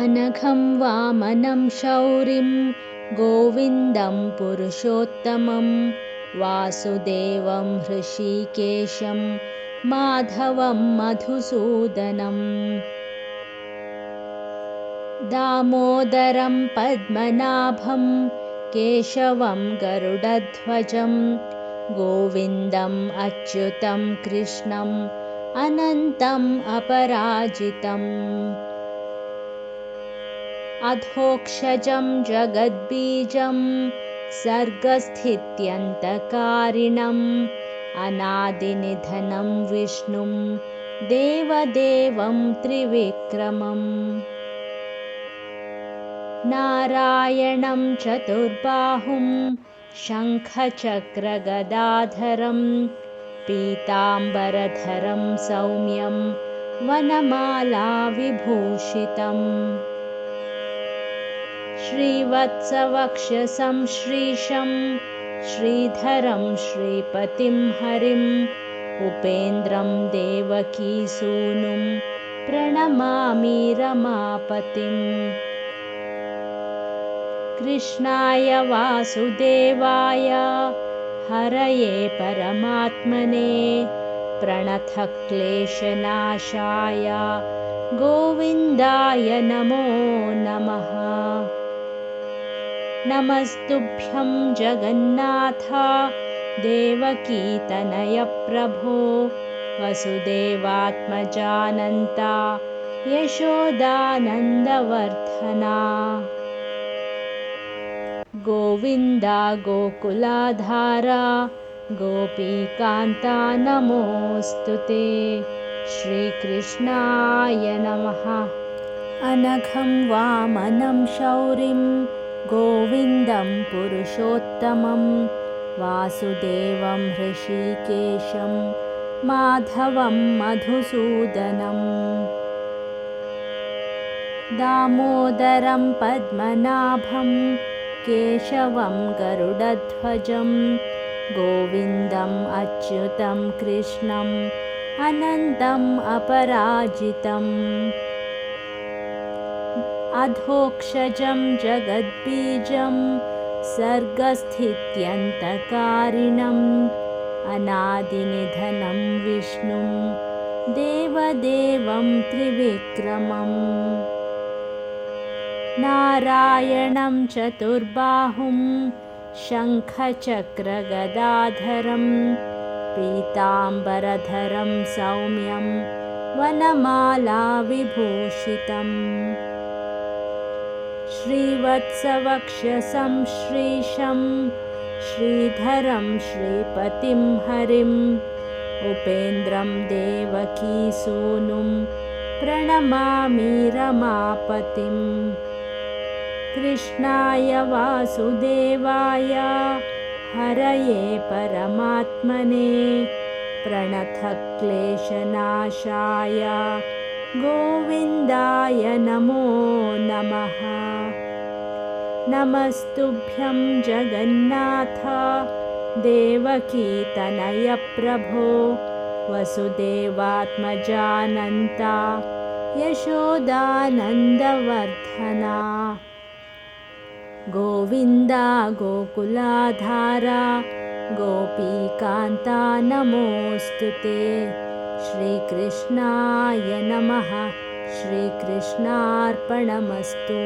अनघं वामनं शौरिं गोविन्दं पुरुषोत्तमं वासुदेवं हृषीकेशं माधवं मधुसूदनम् दामोदरं पद्मनाभं केशवं गरुडध्वजं गोविन्दम् अच्युतं कृष्णम् अनन्तम् अपराजितम् अधोक्षजं जगद्बीजं सर्गस्थित्यन्तकारिणम् अनादिनिधनं विष्णुं देवदेवं त्रिविक्रमम् नारायणं चतुर्बाहुं शङ्खचक्रगदाधरं पीताम्बरधरं सौम्यं वनमालाविभूषितम् श्रीवत्सवक्षसं श्रीशं श्रीधरं श्रीपतिं हरिम् उपेन्द्रं देवकीसूनुं प्रणमामि रमापतिम् कृष्णाय वासुदेवाय हरये परमात्मने प्रणतक्लेशनाशाय गोविन्दाय नमो नमः। नमस्तुभ्यं जगन्नाथ देवकीतनयप्रभो वसुदेवात्मजानन्ता यशोदानन्दवर्धना गोविन्दा गोकुलाधारा गोपीकान्ता नमोऽस्तु ते। श्रीकृष्णाय नमः। अनघं वामनं शौरिं गोविन्दं पुरुषोत्तमं वासुदेवं हृषीकेशं माधवं मधुसूदनम् दामोदरं पद्मनाभं केशवं गरुडध्वजं गोविन्दम् अच्युतं कृष्णम् अनन्तम् अपराजितम् अधोक्षजं जगद्बीजं सर्गस्थित्यन्तकारिणम् अनादिनिधनं विष्णुं देवदेवं त्रिविक्रमम् नारायणं चतुर्बाहुं शङ्खचक्रगदाधरं पीताम्बरधरं सौम्यं वनमालाविभूषितम् श्रीवत्सवक्षसं श्रीशं श्रीधरं श्रीपतिं हरिम् उपेन्द्रं देवकीसूनुं प्रणमामि रमापतिम् कृष्णाय वासुदेवाय हरये परमात्मने प्रणतक्लेशनाशाय गोविन्दाय नमो नमः। नमस्तुभ्यं जगन्नाथ देवकीतनयप्रभो वसुदेवात्मजानन्ता यशोदानन्दवर्धना गोविन्दा गोकुलाधारा गोपीकान्ता नमोऽस्तु ते। श्रीकृष्णाय नमः। श्रीकृष्णार्पणमस्तु।